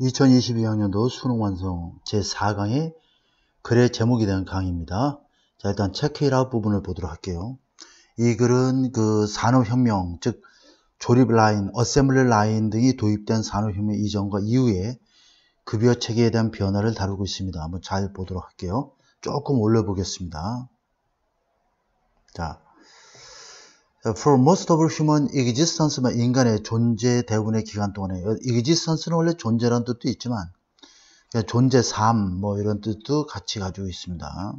2022학년도 수능 완성 제4강의 글의 제목에 대한 강의입니다. 자, 일단 체크 잇 아웃 부분을 보도록 할게요. 이 글은 그 산업혁명, 즉 조립 라인, 어셈블리 라인 등이 도입된 산업혁명 이전과 이후에 급여 체계에 대한 변화를 다루고 있습니다. 한번 잘 보도록 할게요. 조금 올려보겠습니다. 자, For most of human existence, 인간의 존재 대부분의 기간 동안에, existence는 원래 존재라는 뜻도 있지만 존재, 삶, 이런 뜻도 같이 가지고 있습니다.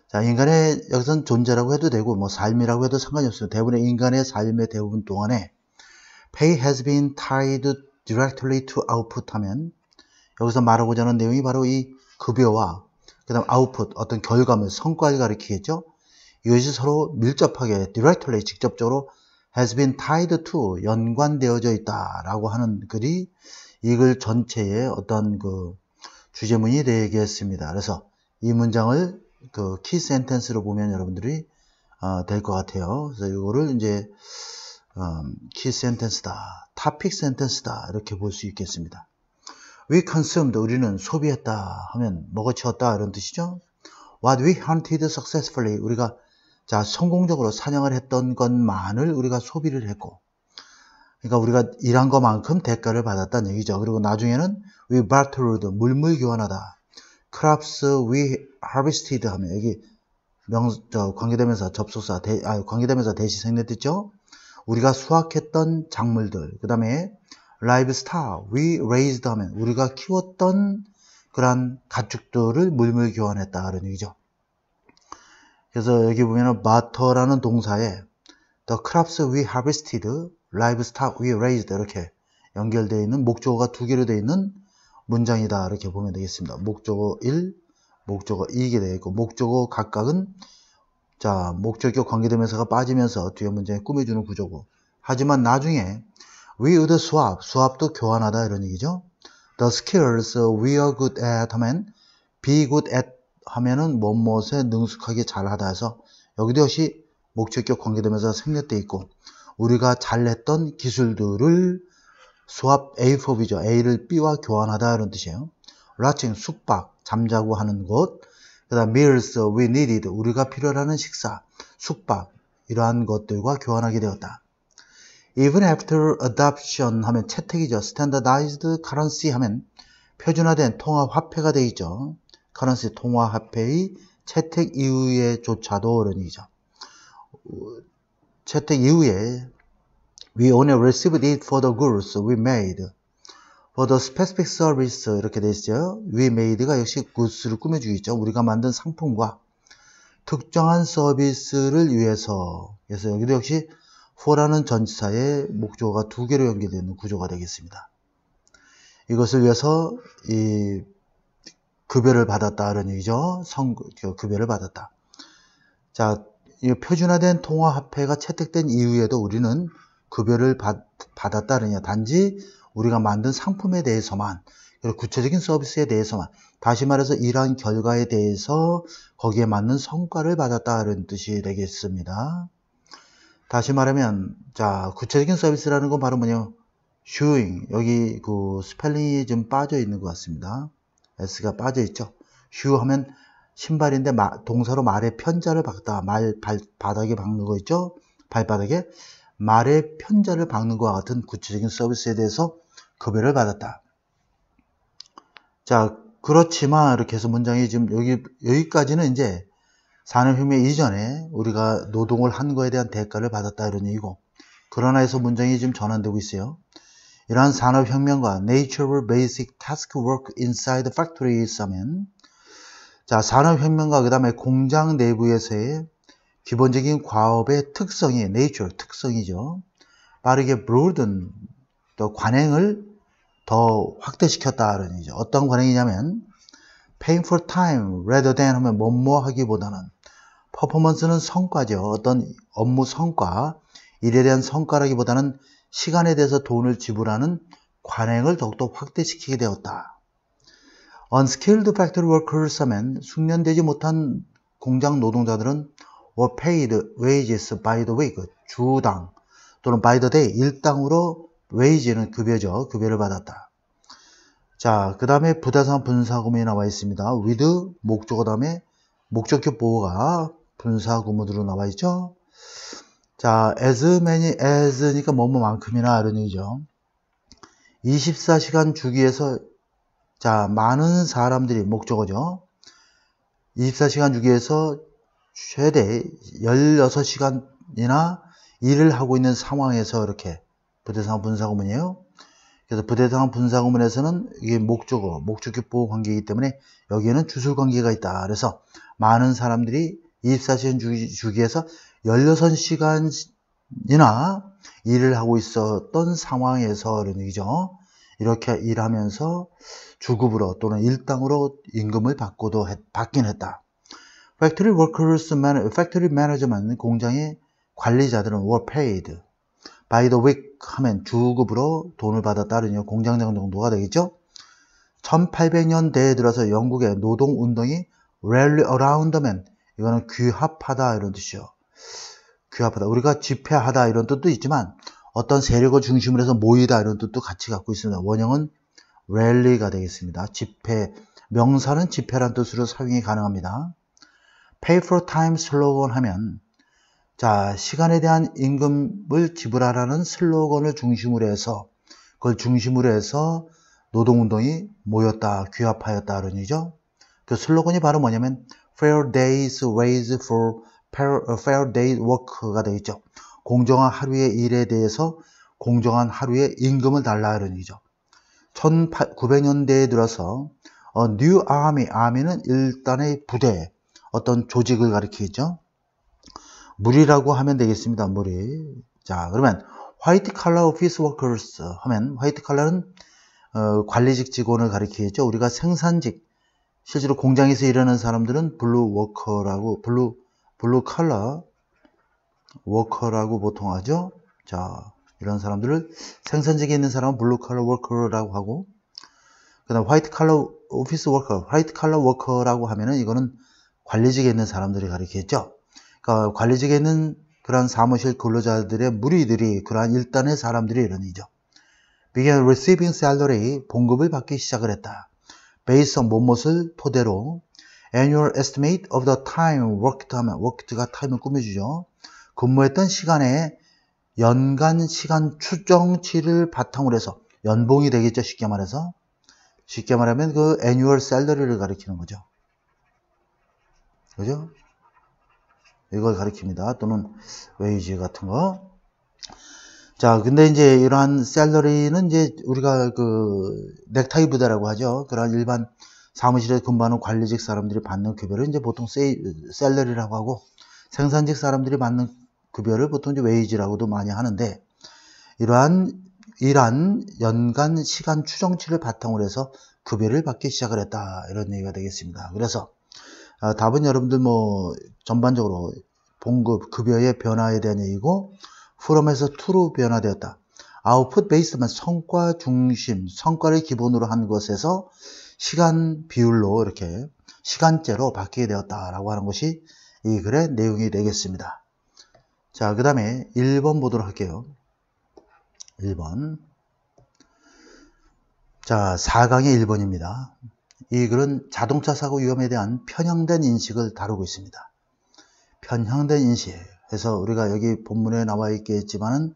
자, 인간의 여기서는 존재라고 해도 되고 삶이라고 해도 상관이 없어요. 대부분의 인간의 삶의 대부분 동안에 pay has been tied directly to output 하면 여기서 말하고자 하는 내용이 바로 이 급여와 그 다음 output, 어떤 결과물, 성과를 가리키겠죠. 이것이 서로 밀접하게 directly, 직접적으로 has been tied to, 연관되어져 있다라고 하는 글이 이 글 전체의 어떤 그 주제문이 되겠습니다. 그래서 이 문장을 그 키 센텐스로 보면 여러분들이 될 것 같아요. 그래서 이거를 이제 키 센텐스다, 토픽 센텐스다 이렇게 볼 수 있겠습니다. We consumed, 우리는 소비했다 하면 먹어치웠다 이런 뜻이죠. What we hunted successfully, 우리가 성공적으로 사냥을 했던 것만을 우리가 소비를 했고, 그러니까 우리가 일한 것만큼 대가를 받았다는 얘기죠. 그리고 나중에는 we bartered, 물물 교환하다. crops we harvested 하면 여기 관계대명사 접속사, 관계대명사 대시 생략됐죠. 우리가 수확했던 작물들, 그 다음에 livestock we raised 하면 우리가 키웠던 그런 가축들을 물물 교환했다 그런 얘기죠. 그래서 여기 보면은 barter라는 동사에 the crops we harvested, livestock we raised 이렇게 연결되어 있는 목적어가 두 개로 되어 있는 문장이다 이렇게 보면 되겠습니다. 목적어 1, 목적어 2게 되어 있고, 목적어 각각은 목적격 관계대명사가 빠지면서 뒤에 문장에 꾸며주는 구조고, 하지만 나중에 we would swap, swap도 교환하다 이런 얘기죠. The skills we are good at 하면 be good at 하면은 무엇에 능숙하게 잘하다 해서 여기도 역시 목적격 관계되면서 생략되어 있고, 우리가 잘했던 기술들을 수합 A4B죠. A를 B와 교환하다 이런 뜻이에요. Watching, 숙박, 잠자고 하는 곳. 그 다음 meals we needed, 우리가 필요로 하는 식사, 숙박 이러한 것들과 교환하게 되었다. Even after adoption 하면 채택이죠. Standardized currency 하면 표준화된 통화화폐가 되어 있죠. currency, 통화화폐의 채택 이후에조차도 이런 얘기죠. 채택 이후에 we only received it for the goods we made for the specific service 이렇게 되어 있어요. we made가 역시 goods를 꾸며주겠죠. 우리가 만든 상품과 특정한 서비스를 위해서. 그래서 여기도 역시 for라는 전치사의 목적어가 두 개로 연결되어 있는 구조가 되겠습니다. 이것을 위해서 이 급여를 받았다 이런 얘기죠. 급여를 받았다. 자, 이 표준화된 통화화폐가 채택된 이후에도 우리는 급여를 받았다느냐. 단지 우리가 만든 상품에 대해서만, 그리고 구체적인 서비스에 대해서만, 다시 말해서 일한 결과에 대해서 거기에 맞는 성과를 받았다 이런 뜻이 되겠습니다. 다시 말하면 구체적인 서비스라는 건 바로 뭐냐, shoeing, 여기 그 스펠링이 좀 빠져 있는 것 같습니다. S가 빠져 있죠. shoe 하면 신발인데 동사로 말의 편자를 박다, 발바닥에 박는 거 있죠. 발바닥에 말의 편자를 박는 것과 같은 구체적인 서비스에 대해서 급여를 받았다. 자, 그렇지만 이렇게 해서 문장이 지금 여기까지는 이제 산업혁명 이전에 우리가 노동을 한 거에 대한 대가를 받았다 이런 얘기고, 그러나 해서 문장이 지금 전환되고 있어요. 이러한 산업혁명과 Natural Basic Task Work Inside Factories 하면 산업혁명과 그 다음에 공장 내부에서의 기본적인 과업의 특성이 nature, 특성이죠. 빠르게 broaden, 또 관행을 더 확대시켰다는 얘기죠. 어떤 관행이냐면 paying for time rather than 하면 뭐뭐 하기보다는, 퍼포먼스는 성과죠. 어떤 업무 성과, 일에 대한 성과라기보다는 시간에 대해서 돈을 지불하는 관행을 더욱더 확대시키게 되었다. Unskilled factory workers 하면 숙련되지 못한 공장 노동자들은 were paid wages by the week, 주당 또는 by the day, 일당으로 wage는 급여죠. 급여를 받았다. 자, 그 다음에 부대상 분사구문이 나와 있습니다. with 목적어 다음에 목적격 보호가 분사구문으로 나와 있죠. 자, as many as니까 뭐뭐만큼이나 이런 얘기죠. 24시간 주기에서 자, 많은 사람들이 목적어죠. 24시간 주기에서 최대 16시간이나 일을 하고 있는 상황에서 이렇게 부대상 분사구문이에요. 그래서 부대상 분사구문에서는 이게 목적어, 목적격 보호 관계이기 때문에 여기에는 주술 관계가 있다. 그래서 많은 사람들이 24시간 주기에서 16시간이나 일을 하고 있었던 상황에서 이런 얘기죠. 이렇게 일하면서 주급으로 또는 일당으로 임금을 받긴 했다. Factory workers, factory management은 공장의 관리자들은 were paid by the week 하면 주급으로 돈을 받았다는 공장장 정도가 되겠죠. 1800년대에 들어서 영국의 노동운동이 rally around the man, 이거는 규합하다 이런 뜻이요. 규합하다. 우리가 집회하다 이런 뜻도 있지만 어떤 세력을 중심으로 해서 모이다 이런 뜻도 같이 갖고 있습니다. 원형은 rally가 되겠습니다. 집회, 명사는 집회란 뜻으로 사용이 가능합니다. pay for time 슬로건 하면 자, 시간에 대한 임금을 지불하라는 슬로건을 중심으로 해서 그걸 중심으로 해서 노동운동이 모였다, 규합하였다 그런 얘기죠. 그 슬로건이 바로 뭐냐면 fair days wage for fair day work가 되겠죠. 공정한 하루의 일에 대해서 공정한 하루의 임금을 달라 이런 얘기죠. 1900년대에 들어서 New Army, Army는 일단의 부대, 어떤 조직을 가리키죠. 무리라고 하면 되겠습니다. 무리. 자, 그러면 화이트 칼라 오피스 워커스 하면 화이트 칼라는 관리직 직원을 가리키죠. 우리가 생산직, 실제로 공장에서 일하는 사람들은 블루 워커라고 블루 칼라 워커라고 보통 하죠. 자, 이런 사람들을 생산직에 있는 사람은 블루 칼라 워커라고 하고, 그다음 화이트 칼라 오피스 워커, 화이트 칼라 워커라고 하면은 이거는 관리직에 있는 사람들이 가리키겠죠. 그러니까 관리직에 있는 그러한 사무실 근로자들의 무리들이 그러한 일단의 사람들이 이런 얘기죠. began receiving salary, 봉급을 받기 시작을 했다. based on 뭐뭇을 토대로 annual estimate of the time worked 하면 worked가 time을 꾸며주죠. 근무했던 시간에 연간 시간 추정치를 바탕으로 해서 연봉이 되겠죠. 쉽게 말해서. 쉽게 말하면 그 annual salary를 가리키는 거죠. 그죠? 이걸 가리킵니다. 또는 wage 같은 거. 자, 근데 이제 이러한 셀러리는 이제 우리가 그 넥타이 부대라고 하죠. 그런 일반 사무실에 근무하는 관리직 사람들이 받는 급여를 이제 보통 셀러리라고 하고, 생산직 사람들이 받는 급여를 보통 이제 웨이지라고도 많이 하는데, 이러한 연간 시간 추정치를 바탕으로 해서 급여를 받기 시작을 했다. 이런 얘기가 되겠습니다. 그래서 답은 여러분들 뭐 전반적으로 봉급, 급여의 변화에 대한 얘기고, from에서 to로 변화되었다. output based만 성과 중심, 성과를 기본으로 한 것에서 시간 비율로 이렇게 시간제로 바뀌게 되었다라고 하는 것이 이 글의 내용이 되겠습니다. 자, 그 다음에 1번 보도록 할게요. 1번. 자, 4강의 1번입니다. 이 글은 자동차 사고 위험에 대한 편향된 인식을 다루고 있습니다. 편향된 인식. 그래서 우리가 여기 본문에 나와 있겠지만은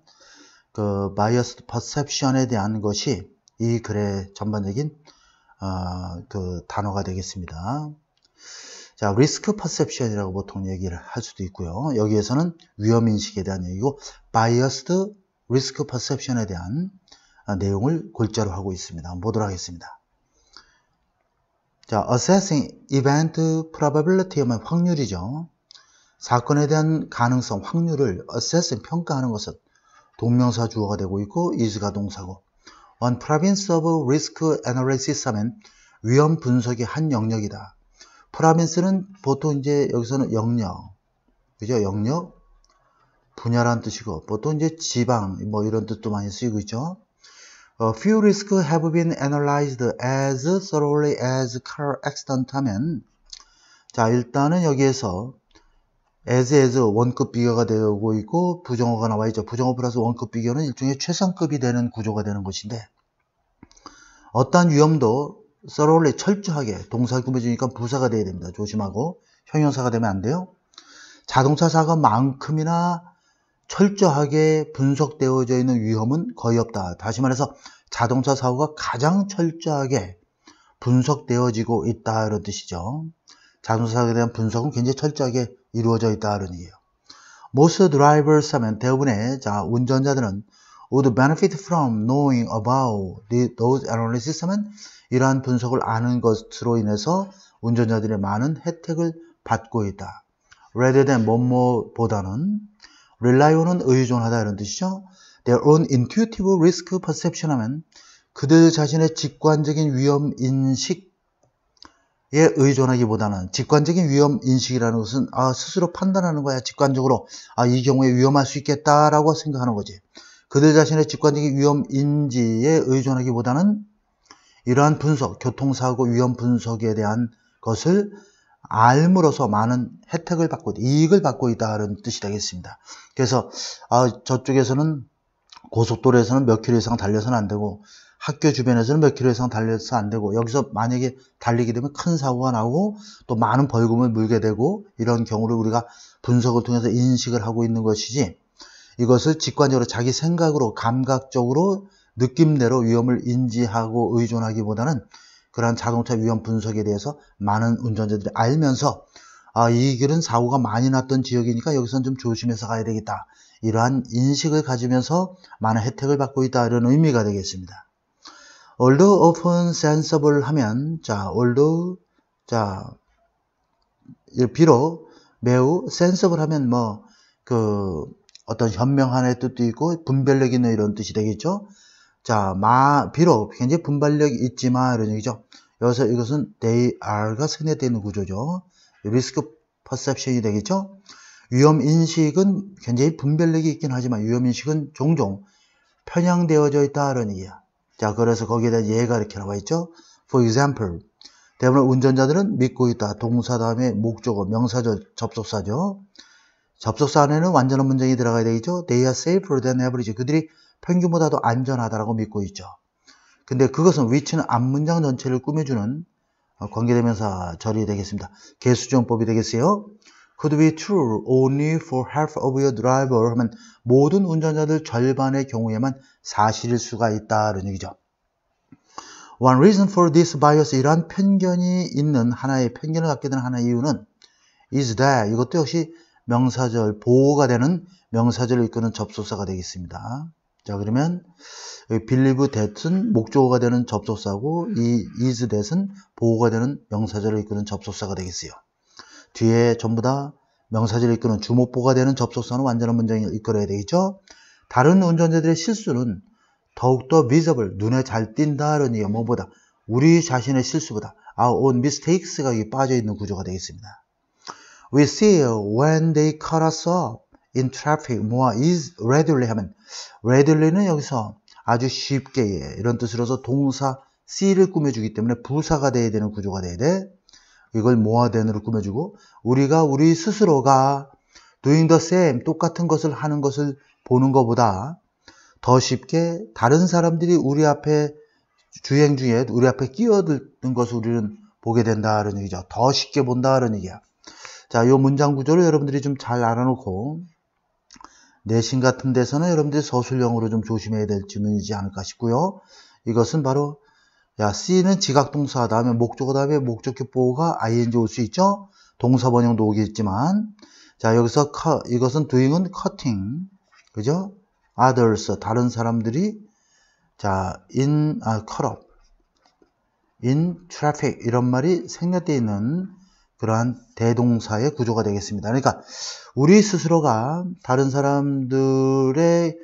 그 biased perception에 대한 것이 이 글의 전반적인 그 단어가 되겠습니다. 자, risk perception이라고 보통 얘기를 할 수도 있고요. 여기에서는 위험 인식에 대한 얘기고 biased risk perception에 대한 내용을 골자로 하고 있습니다. 한번 보도록 하겠습니다. 자, assessing event probability 하면 확률이죠. 사건에 대한 가능성, 확률을 assessing, 평가하는 것은 동명사 주어가 되고 있고 is가 동사고, one province of risk analysis 하면 위험 분석의 한 영역이다. province는 보통 이제 여기서는 영역, 그죠? 영역, 분야라는 뜻이고, 보통 이제 지방, 뭐 이런 뜻도 많이 쓰이고 있죠. Few risks have been analyzed as thoroughly as car accident 하면, 자, 일단은 여기에서 as 원급 비교가 되고 있고 부정어가 나와 있죠. 부정어 플러스 원급 비교는 일종의 최상급이 되는 구조가 되는 것인데 어떠한 위험도 thoroughly 철저하게 동사 꾸며주니까 부사가 돼야 됩니다. 조심하고 형용사가 되면 안 돼요. 자동차 사고만큼이나 철저하게 분석되어져 있는 위험은 거의 없다. 다시 말해서 자동차 사고가 가장 철저하게 분석되어지고 있다 이런 뜻이죠. 자동차 사고에 대한 분석은 굉장히 철저하게 이루어져 있다 이런 얘기예요. Most drivers 하면 대부분의 운전자들은 would benefit from knowing about those analysis 하면 이러한 분석을 아는 것으로 인해서 운전자들의 많은 혜택을 받고 있다. rather than 뭐뭐보다는 rely on은 의존하다 이런 뜻이죠. Their own intuitive risk perception 하면 그들 자신의 직관적인 위험 인식에 의존하기보다는 직관적인 위험 인식이라는 것은 스스로 판단하는 거야. 직관적으로 이 경우에 위험할 수 있겠다라고 생각하는 거지. 그들 자신의 직관적인 위험 인지에 의존하기보다는 이러한 분석, 교통사고 위험 분석에 대한 것을 알므로써 많은 혜택을 받고 이익을 받고 있다는 뜻이 되겠습니다. 그래서 저쪽에서는 고속도로에서는 몇 킬로 이상 달려서는 안 되고 학교 주변에서는 몇 킬로 이상 달려서 안 되고 여기서 만약에 달리게 되면 큰 사고가 나고 또 많은 벌금을 물게 되고 이런 경우를 우리가 분석을 통해서 인식을 하고 있는 것이지 이것을 직관적으로 자기 생각으로 감각적으로 느낌대로 위험을 인지하고 의존하기보다는 그러한 자동차 위험 분석에 대해서 많은 운전자들이 알면서 이 길은 사고가 많이 났던 지역이니까 여기서는 좀 조심해서 가야 되겠다. 이러한 인식을 가지면서 많은 혜택을 받고 있다. 이런 의미가 되겠습니다. although often sensible 하면 although 비록 매우 sensible 하면 어떤 현명한의 뜻도 있고 분별력 있는 이런 뜻이 되겠죠. 비록 굉장히 분별력이 있지만 이런 얘기죠. 여기서 이것은 they are가 생략되어 있는 구조죠. 리스크 퍼셉션이 되겠죠. 위험 인식은 굉장히 분별력이 있긴 하지만 위험 인식은 종종 편향되어져 있다 이런 얘기야. 그래서 거기에 대한 예가 이렇게 나와 있죠. For example, 대부분 운전자들은 믿고 있다. 동사 다음에 목적어, 명사절, 접속사죠. 접속사 안에는 완전한 문장이 들어가야 되겠죠. They are safer than average. 그들이 평균보다도 안전하다라고 믿고 있죠. 근데 그것은 which는 앞문장 전체를 꾸며주는 관계대명사 절이 되겠습니다. 개수정법이 되겠어요. Could be true only for half of your driver 하면 모든 운전자들 절반의 경우에만 사실일 수가 있다 이런 얘기죠. One reason for this bias 이러한 편견이 있는 하나의 편견을 갖게 되는 하나의 이유는 is that 이것도 역시 명사절 보호가 되는 명사절을 이끄는 접속사가 되겠습니다. 그러면 believe that은 목적어가 되는 접속사고 이 is that은 보호가 되는 명사절을 이끄는 접속사가 되겠어요. 뒤에 전부 다 명사절을 이끄는 주목보가 되는 접속사는 완전한 문장을 이끌어야 되겠죠. 다른 운전자들의 실수는 더욱더 visible, 눈에 잘 띈다는 얘기가 뭐보다 우리 자신의 실수보다 our own mistakes가 여기 빠져있는 구조가 되겠습니다. We see when they cut us off in traffic more is readily 하면 readilly는 여기서 아주 쉽게 이런 뜻으로서 동사 see를 꾸며주기 때문에 부사가 돼야 되는 구조가 돼야 돼. 이걸 more than으로 꾸며주고 우리가 우리 스스로가 doing the same 똑같은 것을 하는 것을 보는 것보다 더 쉽게 다른 사람들이 우리 앞에 주행 중에 우리 앞에 끼어드는 것을 우리는 보게 된다는 얘기죠. 더 쉽게 본다는 얘기야. 이 문장 구조를 여러분들이 좀 잘 알아놓고 내신 같은 데서는 여러분들이 서술형으로 좀 조심해야 될 질문이지 않을까 싶고요. 이것은 바로 C는 지각동사 다음에 목적어 다음에 목적격 보호가 ing 올 수 있죠. 동사 번역도 오겠지만 여기서 이것은 doing은 cutting 그죠? others 다른 사람들이 cut off in traffic 이런 말이 생략되어 있는 그러한 대동사의 구조가 되겠습니다. 그러니까 우리 스스로가 다른 사람들의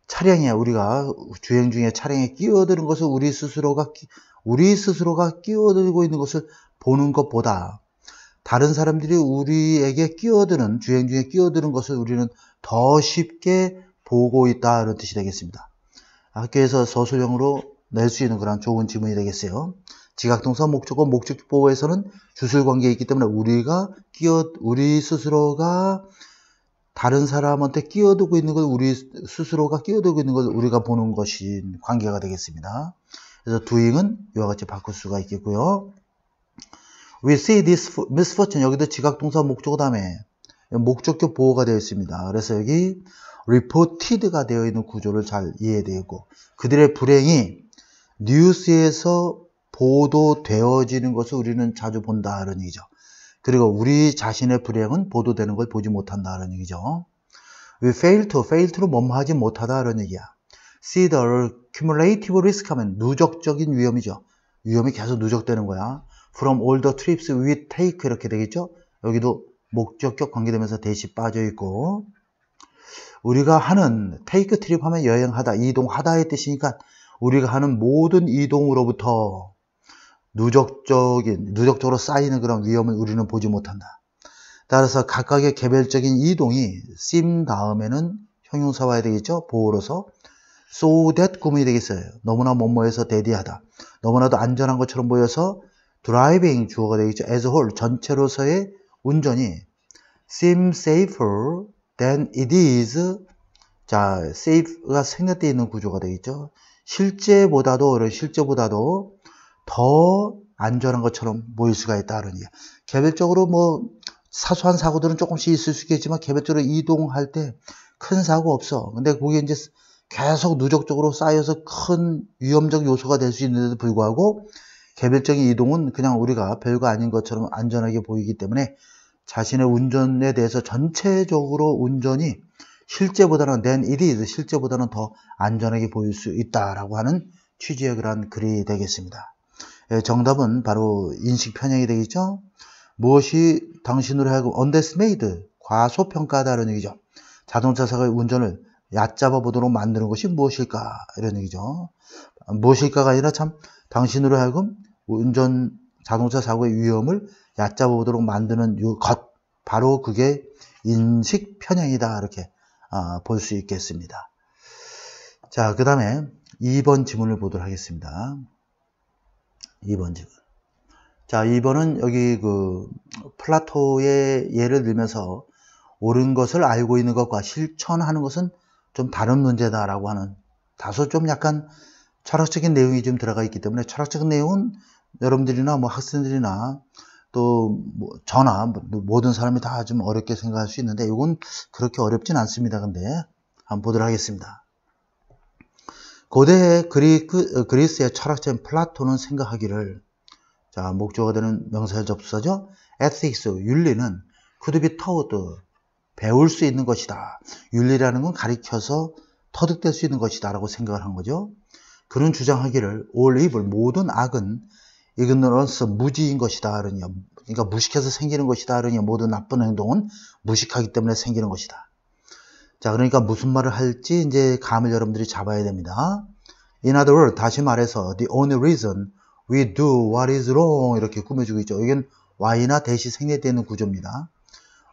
차량에 우리가 주행 중에 차량에 끼어드는 것을 우리 스스로가 끼어들고 있는 것을 보는 것보다 다른 사람들이 우리에게 끼어드는 주행 중에 끼어드는 것을 우리는 더 쉽게 보고 있다는 뜻이 되겠습니다. 학교에서 서술형으로 낼 수 있는 그런 좋은 지문이 되겠어요. 지각동사 목적어 목적보호에서는 주술 관계에 있기 때문에 우리 스스로가 다른 사람한테 끼어들고 있는 걸 우리 스스로가 끼어들고 있는 걸 우리가 보는 것이 관계가 되겠습니다. 그래서 doing은 이와 같이 바꿀 수가 있겠고요. We see this misfortune. 여기도 지각동사 목적어 다음에 목적격 보호가 되어 있습니다. 그래서 여기 reported가 되어 있는 구조를 잘 이해되고 그들의 불행이 뉴스에서 보도되어지는 것을 우리는 자주 본다 이런 얘기죠. 그리고 우리 자신의 불행은 보도되는 걸 보지 못한다 이런 얘기죠. We fail to로 뭐뭐하지 못하다 이런 얘기야. See the cumulative risk 하면 누적적인 위험이죠. 위험이 계속 누적되는 거야. From all the trips we take 이렇게 되겠죠. 여기도 목적격 관계되면서 대시 빠져 있고 우리가 하는 take trip 하면 여행하다, 이동하다의 뜻이니까 우리가 하는 모든 이동으로부터 누적적으로 쌓이는 그런 위험을 우리는 보지 못한다. 따라서 각각의 개별적인 이동이 seem 다음에는 형용사 와야 되겠죠. 보호로서 so that 구문이 되겠어요. 너무나 뭐뭐해서 대디하다. 너무나도 안전한 것처럼 보여서 driving 주어가 되겠죠. as a whole 전체로서의 운전이 seem safer than it is. 자, safe가 생략되어 있는 구조가 되겠죠. 실제보다도 더 안전한 것처럼 보일 수가 있다. 그런 얘기야. 개별적으로 뭐 사소한 사고들은 조금씩 있을 수 있겠지만 개별적으로 이동할 때 큰 사고 없어. 근데 그게 이제 계속 누적적으로 쌓여서 큰 위험적 요소가 될 수 있는데도 불구하고 개별적인 이동은 그냥 우리가 별거 아닌 것처럼 안전하게 보이기 때문에 자신의 운전에 대해서 전체적으로 운전이 실제보다는 실제보다는 더 안전하게 보일 수 있다라고 하는 취지의 그런 글이 되겠습니다. 정답은 바로 인식 편향이 되겠죠. 무엇이 당신으로 하여금 underestimate, 과소평가하다는 얘기죠. 자동차사의 운전을 얕잡아 보도록 만드는 것이 무엇일까 이런 얘기죠. 무엇일까가 아니라 참 당신으로 하여금 자동차 사고의 위험을 얕잡아 보도록 만드는 것, 바로 그게 인식 편향이다 이렇게 볼 수 있겠습니다. 자, 그 다음에 2번 지문을 보도록 하겠습니다. 2번 지문. 자, 2번은 여기 플라토의 예를 들면서 옳은 것을 알고 있는 것과 실천하는 것은 좀 다른 문제다라고 하는 다소 좀 약간 철학적인 내용이 좀 들어가 있기 때문에 철학적인 내용은 여러분들이나 뭐 학생들이나 또 저나 모든 사람이 다 좀 어렵게 생각할 수 있는데 이건 그렇게 어렵진 않습니다. 근데 한번 보도록 하겠습니다. 고대 그리스의 철학자인 플라톤은 생각하기를, 자, 목적어가 되는 명사절 접수사죠. ethics, 윤리는 could be taught, 배울 수 있는 것이다. 윤리라는 건 가리켜서 터득될 수 있는 것이다 라고 생각을 한 거죠. 그는 주장하기를 all evil, 모든 악은 ignorance, 무지인 것이다. 그러니까 무식해서 생기는 것이다. 그러니까 모든 나쁜 행동은 무식하기 때문에 생기는 것이다. 자, 그러니까 무슨 말을 할지 이제 감을 여러분들이 잡아야 됩니다. In other words, 다시 말해서 the only reason we do what is wrong 이렇게 꾸며주고 있죠. 이건 why나 대시 생략되는 구조입니다.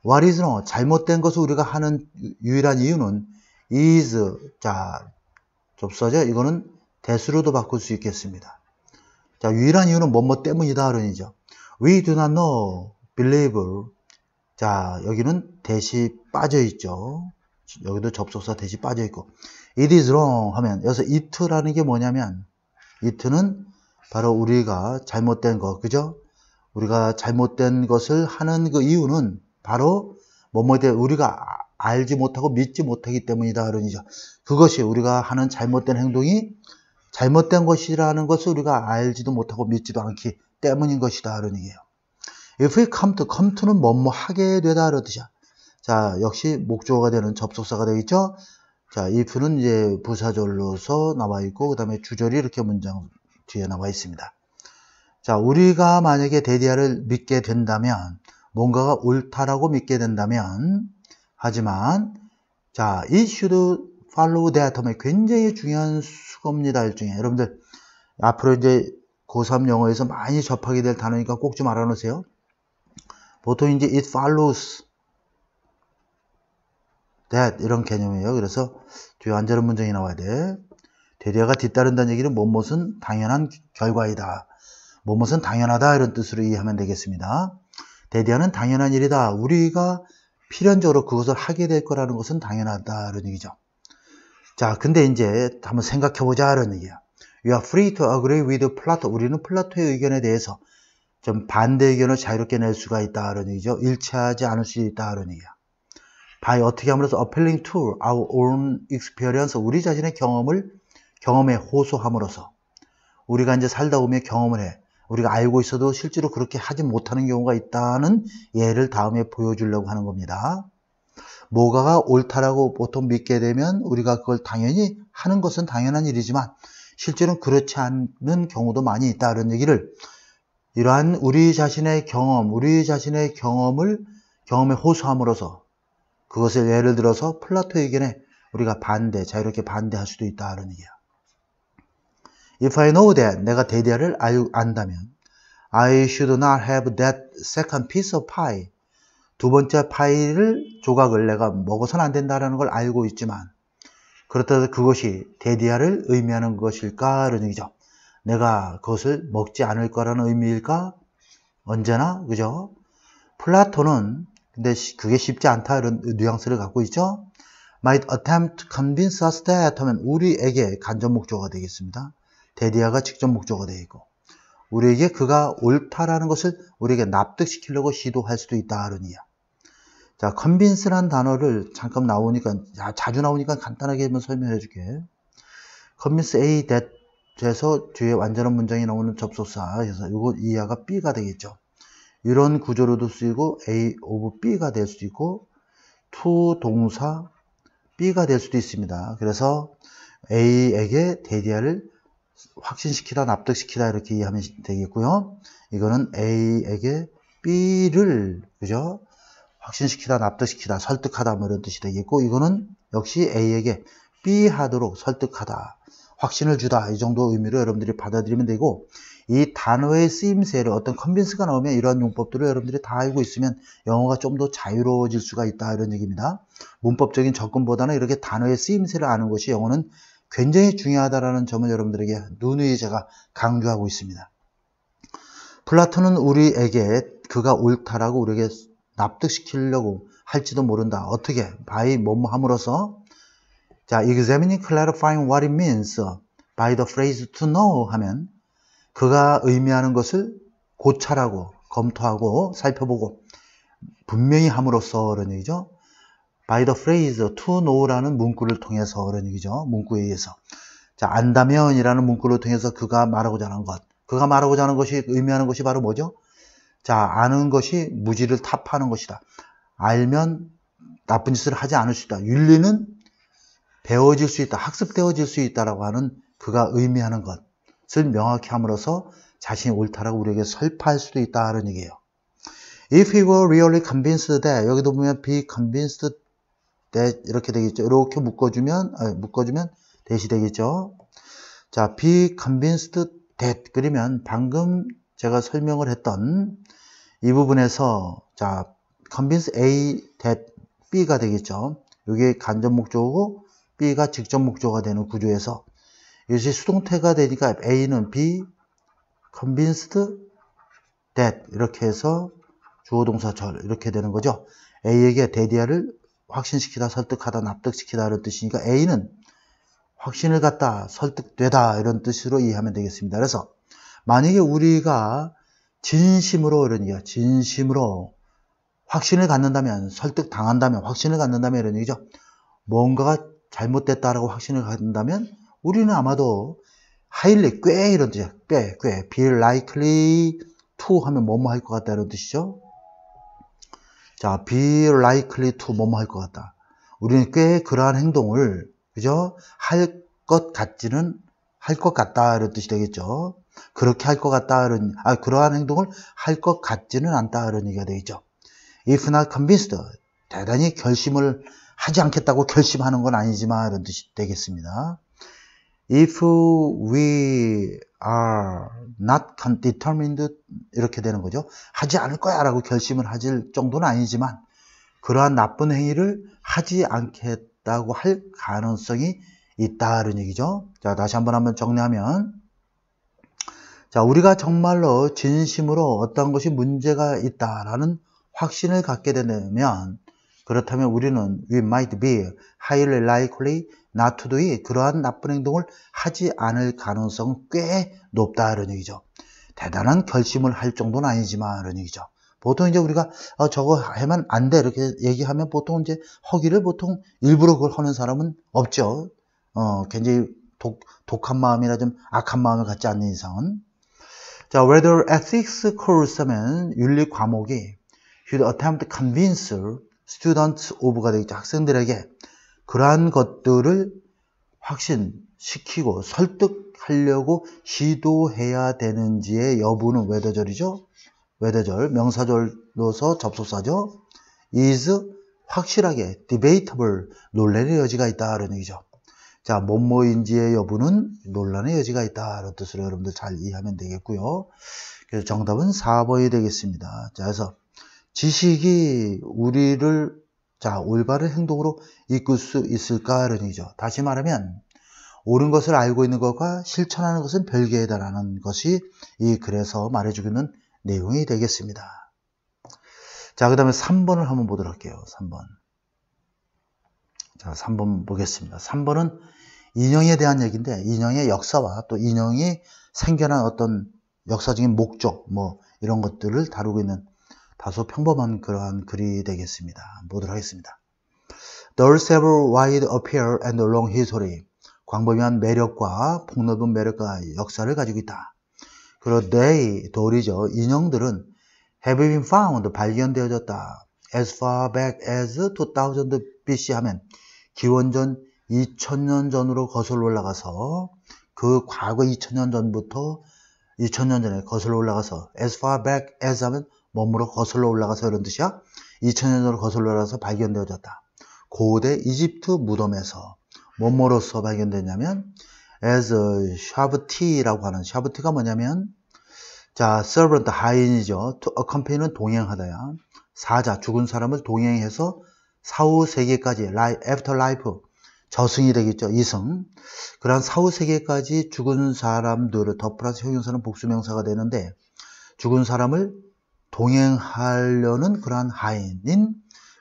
What is wrong, 잘못된 것을 우리가 하는 유일한 이유는 is, 자, 접수하죠. 이거는 대수로도 바꿀 수 있겠습니다. 자, 유일한 이유는 뭐뭐 때문이다 그러니죠. We do not know, believe. 자, 여기는 대시 빠져 있죠. 여기도 접속사 대시 빠져 있고. It is wrong 하면 여기서 it라는 게 뭐냐면 it는 바로 우리가 잘못된 것, 그죠? 우리가 잘못된 것을 하는 그 이유는 바로 뭐뭐에 대해 우리가 알지 못하고 믿지 못하기 때문이다 그러니죠. 그것이 우리가 하는 잘못된 행동이 잘못된 것이라는 것을 우리가 알지도 못하고 믿지도 않기 때문인 것이다 그런 얘기예요. If we come to는 뭐뭐 하게 되다 그런 뜻이야. 자, 역시 목적어가 되는 접속사가 되겠죠. 자, if는 이제 부사절로서 나와 있고 그 다음에 주절이 이렇게 문장 뒤에 나와 있습니다. 자, 우리가 만약에 데디아를 믿게 된다면, 뭔가가 옳다라고 믿게 된다면, 하지만 자, it should follow that 하면 굉장히 중요한 수거입니다. 일종의 여러분들 앞으로 이제 고3 영어에서 많이 접하게 될 단어니까 꼭 좀 알아놓으세요. 보통 이제 it follows that 이런 개념이에요. 그래서 뒤에 완전한 문장이 나와야 돼. 데디아가 뒤따른다는 얘기는 무엇은 당연한 결과이다. 뭐뭇은 당연하다 이런 뜻으로 이해하면 되겠습니다. 대디하는 당연한 일이다. 우리가 필연적으로 그것을 하게 될 거라는 것은 당연하다 이런 얘기죠. 자, 근데 이제 한번 생각해보자 이런 얘기야. You are free to agree with Plato. 우리는 플라토의 의견에 대해서 좀 반대 의견을 자유롭게 낼 수가 있다 이런 얘기죠. 일치하지 않을 수 있다 이런 얘기야. by 어떻게 함으로써 appealing to our own experience, 우리 자신의 경험에 호소함으로써 우리가 이제 살다 보면 경험을 해. 우리가 알고 있어도 실제로 그렇게 하지 못하는 경우가 있다는 예를 다음에 보여주려고 하는 겁니다. 뭐가가 옳다라고 보통 믿게 되면 우리가 그걸 당연히 하는 것은 당연한 일이지만 실제로는 그렇지 않는 경우도 많이 있다 이런 얘기를, 이러한 우리 자신의 경험에 호소함으로써 그것을 예를 들어서 플라토 의견에 우리가 자유롭게 반대할 수도 있다 이런 얘기야. If I know that, 내가 대디아를 안다면 I should not have that second piece of pie. 두 번째 조각을 내가 먹어서는 안 된다는 걸 알고 있지만 그렇다고 그것이 대디아를 의미하는 것일까? 이런 얘기죠. 내가 그것을 먹지 않을 거라는 의미일까? 언제나, 그죠? 플라토는 근데 그게 쉽지 않다 이런 뉘앙스를 갖고 있죠. Might attempt to convince us that 하면 우리에게 간접 목적어가 되겠습니다. 대디아가 직접 목적어가 되어 있고 우리에게 그가 옳다라는 것을 우리에게 납득시키려고 시도할 수도 있다 이런 이야. 자, convince란 단어를 잠깐 자주 나오니까 간단하게 한번 설명해 줄게. convince A that에서 뒤에 완전한 문장이 나오는 접속사, 그래서 이거 이하가 B가 되겠죠. 이런 구조로도 쓰이고 A of B가 될 수도 있고 to 동사 B가 될 수도 있습니다. 그래서 A에게 대디아를 확신시키다, 납득시키다 이렇게 이해하면 되겠고요. 이거는 A에게 B를, 그죠? 확신시키다, 납득시키다, 설득하다 뭐 이런 뜻이 되겠고, 이거는 역시 A에게 B 하도록 설득하다, 확신을 주다 이 정도 의미로 여러분들이 받아들이면 되고, 이 단어의 쓰임새를 어떤 컨빈스가 나오면 이러한 용법들을 여러분들이 다 알고 있으면 영어가 좀 더 자유로워질 수가 있다 이런 얘기입니다. 문법적인 접근보다는 이렇게 단어의 쓰임새를 아는 것이 영어는 굉장히 중요하다는 점을 여러분들에게 누누이 제가 강조하고 있습니다. 플라톤은 우리에게 그가 옳다라고 우리에게 납득시키려고 할지도 모른다. 어떻게? by 뭐뭐 함으로써. 자, examining, clarifying what it means by the phrase to know 하면 그가 의미하는 것을 고찰하고 검토하고 살펴보고 분명히 함으로써 그런 얘기죠. by the phrase to know라는 문구를 통해서 그런 얘기죠. 문구에 의해서. 자, 안다면이라는 문구를 통해서 그가 말하고자 하는 것. 그가 말하고자 하는 것이 의미하는 것이 바로 뭐죠? 자, 아는 것이 무지를 타파하는 것이다. 알면 나쁜 짓을 하지 않을 수 있다. 윤리는 배워질 수 있다. 학습되어질 수 있다라고 하는 그가 의미하는 것을 명확히 함으로써 자신이 옳다라고 우리에게 설파할 수도 있다는 얘기예요. If he were really convinced that, 여기도 보면 be convinced that 이렇게 되겠죠. 이렇게 묶어주면 that이 되겠죠. 자, be convinced that 그러면 방금 제가 설명을 했던 이 부분에서 자, convince A that B가 되겠죠. 이게 간접 목적어고 B가 직접 목적어가 되는 구조에서 이것이 수동태가 되니까 A는 be convinced that 이렇게 해서 주어동사 절 이렇게 되는 거죠. A에게 대디아를 확신시키다, 설득하다, 납득시키다 이런 뜻이니까 A는 확신을 갖다, 설득되다 이런 뜻으로 이해하면 되겠습니다. 그래서 만약에 우리가 진심으로 확신을 갖는다면, 설득당한다면, 확신을 갖는다면 이런 얘기죠. 뭔가가 잘못됐다라고 확신을 갖는다면 우리는 아마도 highly, 꽤 이런 뜻이야. 꽤 be likely to 하면 뭐뭐 할 것 같다 이런 뜻이죠. 자, be likely to 뭐뭐 할 것 같다. 우리는 꽤 그러한 행동을, 그죠? 할 것 같다 이런 뜻이 되겠죠. 그렇게 할 것 같다 그러한 행동을 할 것 같지는 않다 이런 얘기가 되겠죠. If not convinced, 대단히 결심을 하지 않겠다고 결심하는 건 아니지만 이런 뜻이 되겠습니다. If we are not determined 이렇게 되는 거죠. 하지 않을 거야 라고 결심을 하실 정도는 아니지만 그러한 나쁜 행위를 하지 않겠다고 할 가능성이 있다는 얘기죠. 자, 다시 한번 정리하면 자, 우리가 정말로 진심으로 어떤 것이 문제가 있다라는 확신을 갖게 되면, 그렇다면 우리는 we might be highly likely not to do it. 그러한 나쁜 행동을 하지 않을 가능성은 꽤 높다 이런 얘기죠. 대단한 결심을 할 정도는 아니지만 이런 얘기죠. 보통 이제 우리가 저거 하면 안 돼 이렇게 얘기하면 보통 이제 허기를 보통 일부러 그걸 하는 사람은 없죠. 굉장히 독한 마음이나 좀 악한 마음을 갖지 않는 이상은. 자, whether ethics course 하면 윤리 과목이 should attempt to convince students of가 되겠죠. 학생들에게 그러한 것들을 확신시키고 설득하려고 시도해야 되는지의 여부는 whether절이죠. whether절, 명사절로서 접속사죠. is 확실하게 debatable, 논란의 여지가 있다 이런 얘기죠. 자, 뭐뭐인지의 여부는 논란의 여지가 있다 이런 뜻으로 여러분들 잘 이해하면 되겠고요. 그래서 정답은 4번이 되겠습니다. 자, 그래서 지식이 우리를 올바른 행동으로 이끌 수 있을까 이런 얘기죠. 다시 말하면 옳은 것을 알고 있는 것과 실천하는 것은 별개다라는 것이 이 글에서 말해주고 있는 내용이 되겠습니다. 자, 그 다음에 3번을 한번 보도록 할게요. 3번. 자, 3번 보겠습니다. 3번은 인형에 대한 얘기인데, 인형의 역사와 또 인형이 생겨난 어떤 역사적인 목적, 이런 것들을 다루고 있는 다소 평범한 그러한 글이 되겠습니다. 보도록 하겠습니다. There are several wide appeal and long history. 광범위한 매력과 폭넓은 매력과 역사를 가지고 있다. 그리고 they, 돌이죠. 인형들은 have been found, 발견되어졌다. As far back as 2000 BC 하면 기원전 2000년 전으로 거슬러 올라가서 그 과거 2000년 전부터 2000년 전에 거슬러 올라가서 as far back as 하면 몸으로 거슬러 올라가서 이런 뜻이야. 2000년 전으로 거슬러 올라가서 발견되어졌다. 고대 이집트 무덤에서 뭐뭐로서 발견됐냐면 as 샤브티라고 하는, 샤브티가 뭐냐면 자, servant 하인이죠. to accompany는 동행하다야. 사자, 죽은 사람을 동행해서 사후 세계까지 after life, 저승이 되겠죠. 이승. 그러한 사후 세계까지 죽은 사람들을 더 플러스 형용사는 복수명사가 되는데 죽은 사람을 동행하려는 그러한 하인인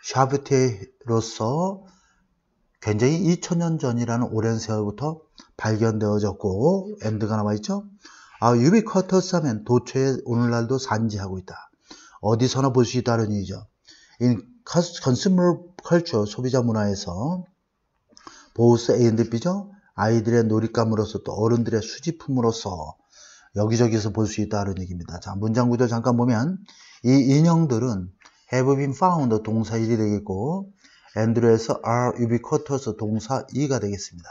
샤브티로서 굉장히 2000년 전이라는 오랜 세월부터 발견되어졌고 엔드가 나와있죠. 유비쿼터스 하면 도처에 오늘날도 산지하고 있다. 어디서나 볼 수 있다는 얘기죠. In consumer culture, 소비자 문화에서 both A and B죠. 아이들의 놀잇감으로서 또 어른들의 수집품으로서 여기저기서 볼 수 있다는 얘기입니다. 자, 문장 구조 잠깐 보면 이 인형들은 have been found 동사 1이 되겠고 and로에서 are ubiquitous 동사 2가 되겠습니다.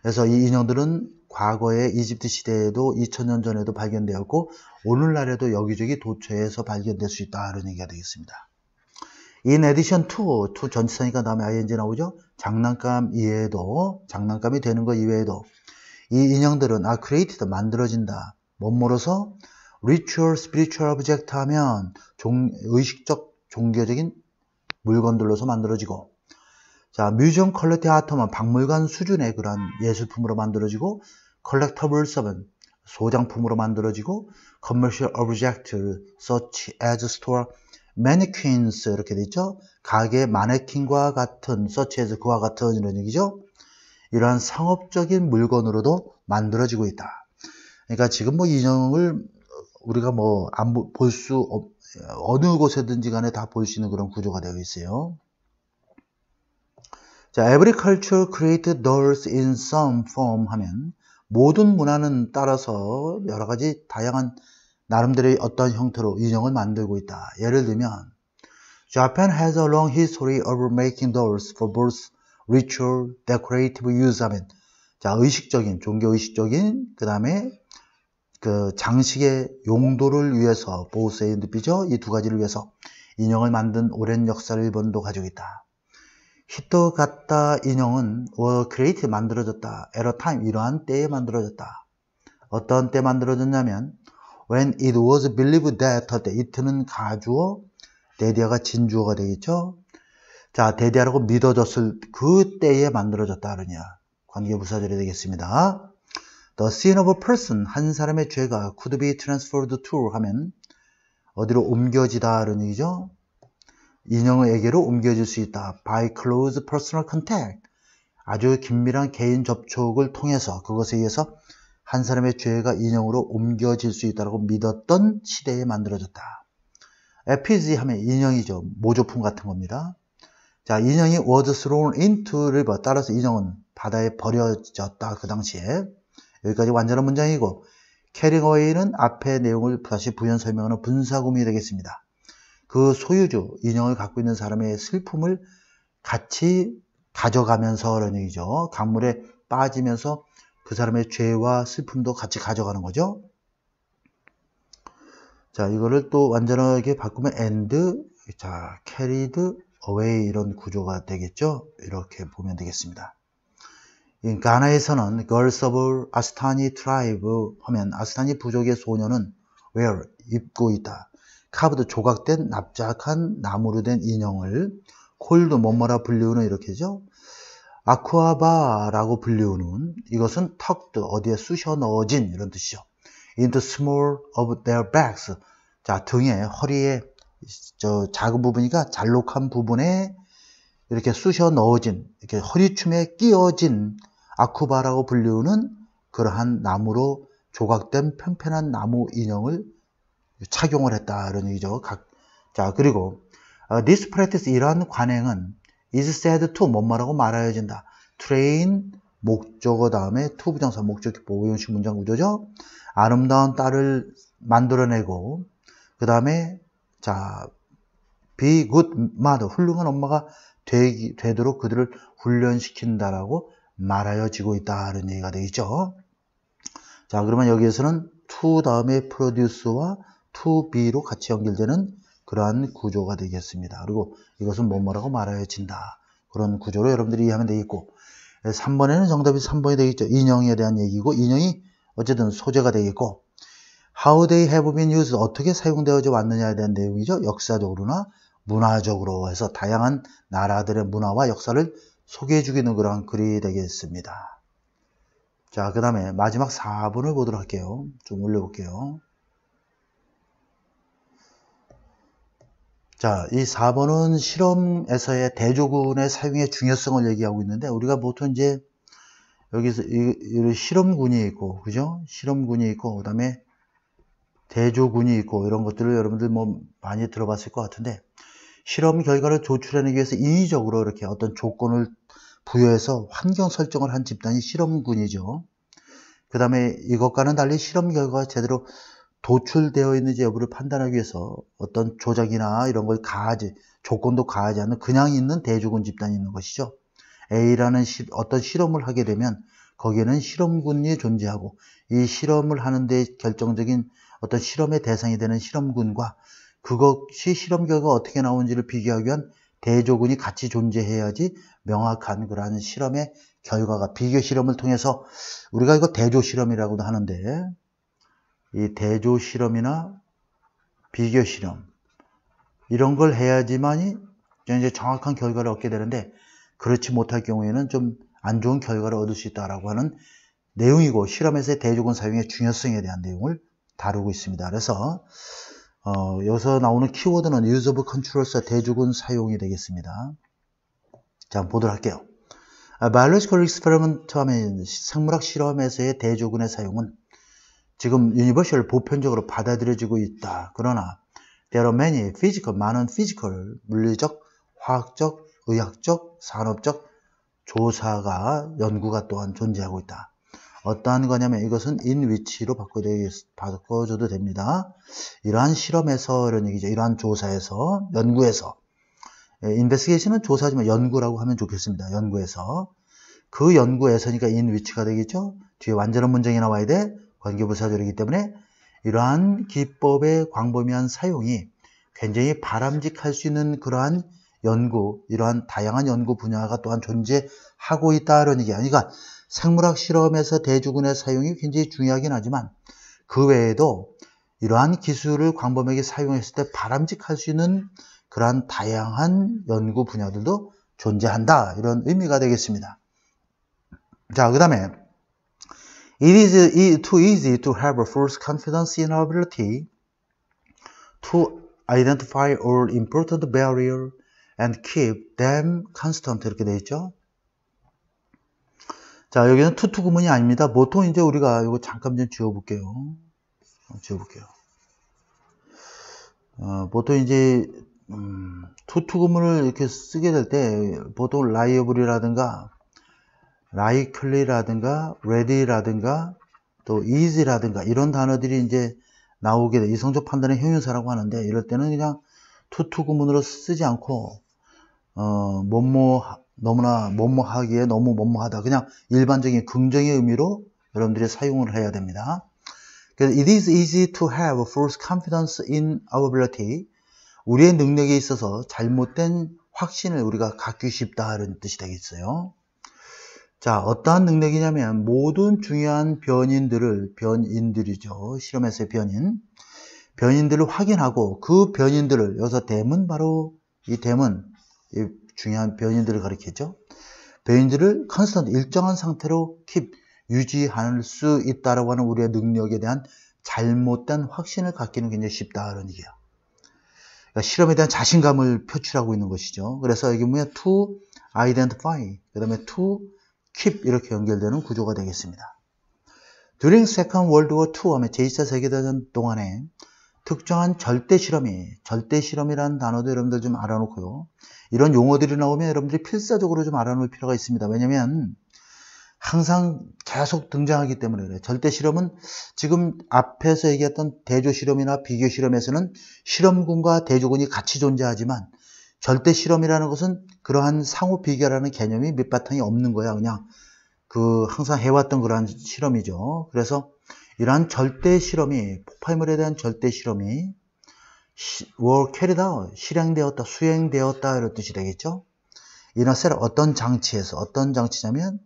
그래서 이 인형들은 과거의 이집트 시대에도 2000년 전에도 발견되었고 오늘날에도 여기저기 도처에서 발견될 수 있다는 얘기가 되겠습니다. In addition to 전치사니까 다음에 ing 나오죠. 장난감 이외에도, 장난감이 되는 것 이외에도 이 인형들은 are created, 만들어진다. 뭐뭐로서 ritual, spiritual object 하면 의식적, 종교적인 물건들로서 만들어지고, 자, 뮤지엄 퀄리티 아트면 박물관 수준의 그런 예술품으로 만들어지고, collectibles 하면 소장품으로 만들어지고, commercial object such as store mannequins 이렇게 돼 있죠. 가게 마네킹과 같은, such as 그와 같은 이런 얘기죠. 이러한 상업적인 물건으로도 만들어지고 있다. 그러니까 지금 인형을 우리가 어느 곳에든지 간에 다 볼 수 있는 그런 구조가 되어 있어요. 자, every culture created dolls in some form 하면 모든 문화는 따라서 여러 가지 다양한 나름대로의 어떤 형태로 인형을 만들고 있다. 예를 들면 Japan has a long history of making dolls for both ritual, decorative use 하면 자, 의식적인, 종교의식적인 그 다음에 그 장식의 용도를 위해서 both and B죠. 이 두 가지를 위해서 인형을 만든 오랜 역사를 일본도 가지고 있다. 히토가타 인형은 create 만들어졌다. at a time 이러한 때에 만들어졌다. 어떤 때 만들어졌냐면 when it was believed that it는 가주어, 데디아가 진주어가 되겠죠. 자, 데디아라고 믿어졌을 그 때에 만들어졌다. 그러냐. 관계부사절이 되겠습니다. The sin of a person, 한 사람의 죄가 could be transferred to 하면 어디로 옮겨지다 이런 얘기죠. 인형에게로 옮겨질 수 있다. By close personal contact. 아주 긴밀한 개인 접촉을 통해서 그것에 의해서 한 사람의 죄가 인형으로 옮겨질 수 있다고 믿었던 시대에 만들어졌다. 에피지 하면 인형이죠. 모조품 같은 겁니다. 자, 인형이 was thrown into river. 따라서 인형은 바다에 버려졌다. 그 당시에. 여기까지 완전한 문장이고 carrying away는 앞의 내용을 다시 부연 설명하는 분사구문이 되겠습니다. 그 소유주, 인형을 갖고 있는 사람의 슬픔을 같이 가져가면서 그런 얘기죠. 강물에 빠지면서 그 사람의 죄와 슬픔도 같이 가져가는 거죠. 자, 이거를 또 완전하게 바꾸면 and, 자, carried away 이런 구조가 되겠죠. 이렇게 보면 되겠습니다. 가나에서는 girls of 아스타니 tribe 하면 아스타니 부족의 소녀는 wear, 입고 있다. 카브드 조각된 납작한 나무로 된 인형을 콜드 뭐뭐라 불리우는 이렇게죠. 아쿠아바라고 불리우는 이것은 tucked 어디에 쑤셔 넣어진 이런 뜻이죠. into small of their backs. 자, 등에 허리에 저 작은 부분이니까 잘록한 부분에 이렇게 쑤셔 넣어진 이렇게 허리춤에 끼어진 아쿠바라고 불리우는 그러한 나무로 조각된 편편한 나무 인형을 착용을 했다 이런 얘기죠. 자, 그리고 this practice 이러한 관행은 is said to 뭐뭐라고 말하여진다. train 목적어 다음에 to 부정사 목적격 보호 형식 문장 구조죠. 아름다운 딸을 만들어내고 그 다음에 자 be good mother 훌륭한 엄마가 되도록 그들을 훈련시킨다라고 말하여지고 있다 이런 얘기가 되겠죠. 자, 그러면 여기에서는 to 다음에 produce와 to be로 같이 연결되는 그러한 구조가 되겠습니다. 그리고 이것은 뭐뭐라고 말하여진다. 그런 구조로 여러분들이 이해하면 되겠고 3번에는 정답이 3번이 되겠죠. 인형에 대한 얘기고 인형이 어쨌든 소재가 되겠고 How they have been used 어떻게 사용되어져 왔느냐에 대한 내용이죠. 역사적으로나 문화적으로 해서 다양한 나라들의 문화와 역사를 소개해 주기는 그런 글이 되겠습니다. 자, 그 다음에 마지막 4번을 보도록 할게요. 좀 올려볼게요. 자, 이 4번은 실험에서의 대조군의 사용의 중요성을 얘기하고 있는데 우리가 보통 이제 여기서 이 실험군이 있고 그죠? 실험군이 있고 그 다음에 대조군이 있고 이런 것들을 여러분들 뭐 많이 들어봤을 것 같은데 실험 결과를 도출하기 위해서 인위적으로 이렇게 어떤 조건을 부여해서 환경 설정을 한 집단이 실험군이죠. 그 다음에 이것과는 달리 실험 결과가 제대로 도출되어 있는지 여부를 판단하기 위해서 어떤 조작이나 이런 걸 조건도 가하지 않는 그냥 있는 대조군 집단이 있는 것이죠. A라는 어떤 실험을 하게 되면 거기에는 실험군이 존재하고 이 실험을 하는데 결정적인 어떤 실험의 대상이 되는 실험군과 그것이 실험 결과가 어떻게 나오는지를 비교하기 위한 대조군이 같이 존재해야지 명확한 그러한 실험의 결과가 비교 실험을 통해서 우리가 이거 대조 실험이라고도 하는데 이 대조 실험이나 비교 실험 이런 걸 해야지만이 이제 정확한 결과를 얻게 되는데 그렇지 못할 경우에는 좀 안 좋은 결과를 얻을 수 있다라고 하는 내용이고 실험에서의 대조군 사용의 중요성에 대한 내용을 다루고 있습니다. 그래서 여기서 나오는 키워드는 use of control서 대조군 사용이 되겠습니다. 자, 한번 보도록 할게요. biological experiment 하면 생물학 실험에서의 대조군의 사용은 지금 유니버셜 보편적으로 받아들여지고 있다. 그러나 there are many physical, 많은 physical, 물리적, 화학적, 의학적, 산업적 조사가 연구가 또한 존재하고 있다. 어떠한 거냐면 이것은 in which로 바꿔줘도 됩니다. 이러한 실험에서 이런 얘기죠. 이러한 조사에서 연구에서 investigation은 조사지만 연구라고 하면 좋겠습니다. 연구에서 그 연구에서니까 in which가 되겠죠. 뒤에 완전한 문장이 나와야 돼. 관계부사절이기 때문에 이러한 기법의 광범위한 사용이 굉장히 바람직할 수 있는 그러한 연구, 이러한 다양한 연구 분야가 또한 존재하고 있다는 얘기야. 그러니까 생물학 실험에서 대조군의 사용이 굉장히 중요하긴 하지만 그 외에도 이러한 기술을 광범위하게 사용했을 때 바람직할 수 있는 그러한 다양한 연구 분야들도 존재한다. 이런 의미가 되겠습니다. 자, 그 다음에 It is too easy to have a false confidence in our ability to identify all important barriers and keep them constant. 이렇게 되어 있죠. 자, 여기는 투투 구문이 아닙니다. 보통 이제 우리가 이거 잠깐 좀 지워볼게요. 보통 이제 투투 구문을 이렇게 쓰게 될 때 보통 liable이라든가 likely라든가 ready라든가 또 easy라든가 이런 단어들이 이제 나오게 돼. 이성적 판단의 형용사라고 하는데 이럴 때는 그냥 투투 구문으로 쓰지 않고 너무나 뭐뭐하기에 너무 뭐뭐하다. 그냥 일반적인 긍정의 의미로 여러분들이 사용을 해야 됩니다. 그래서 it is easy to have false confidence in our ability. 우리의 능력에 있어서 잘못된 확신을 우리가 갖기 쉽다 이런 뜻이 되겠어요. 자, 어떠한 능력이냐면 모든 중요한 변인들이죠. 실험에서의 변인들을 확인하고 그 변인들을 여기서 댐은 바로 이 중요한 변인들을 가리키죠. 변인들을 constant 일정한 상태로 유지할 수 있다라고 하는 우리의 능력에 대한 잘못된 확신을 갖기는 굉장히 쉽다 이런 얘기예요. 그러니까 실험에 대한 자신감을 표출하고 있는 것이죠. 그래서 여기 보면 to identify, 그 다음에 to keep 이렇게 연결되는 구조가 되겠습니다. During Second World War II 하면 제2차 세계대전 동안에 특정한 절대실험이라는 단어도 여러분들 좀 알아놓고요. 이런 용어들이 나오면 여러분들이 필사적으로 좀 알아놓을 필요가 있습니다. 왜냐면 항상 계속 등장하기 때문에 그래요. 절대실험은 지금 앞에서 얘기했던 대조실험이나 비교실험에서는 실험군과 대조군이 같이 존재하지만 절대실험이라는 것은 그러한 상호 비교라는 개념이 밑바탕이 없는 거야. 그냥 항상 해왔던 그러한 실험이죠. 그래서 이러한 절대실험이, 폭발물에 대한 절대실험이 were carried out, 실행되었다, 수행되었다 이런 뜻이 되겠죠. In a set, 어떤 장치냐면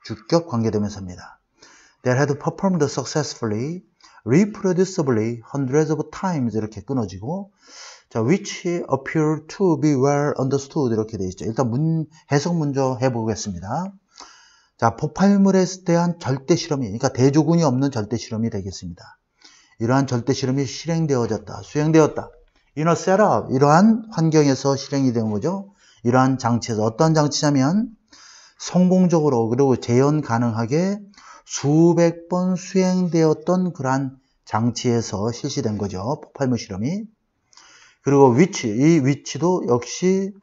주격 관계대명사입니다. That had performed successfully, reproducibly, hundreds of times 이렇게 끊어지고, 자, which appear to be well understood 이렇게 되어 있죠. 일단 해석 먼저 해보겠습니다. 자, 폭발물에 대한 절대실험이, 그러니까 대조군이 없는 절대실험이 되겠습니다. 이러한 절대실험이 실행되어졌다, 수행되었다. In a setup, 이러한 환경에서 실행이 된 거죠. 이러한 장치에서 어떤 장치냐면 성공적으로 그리고 재현 가능하게 수백 번 수행되었던 그러한 장치에서 실시된 거죠. 폭발물 실험이. 그리고 이 위치도 역시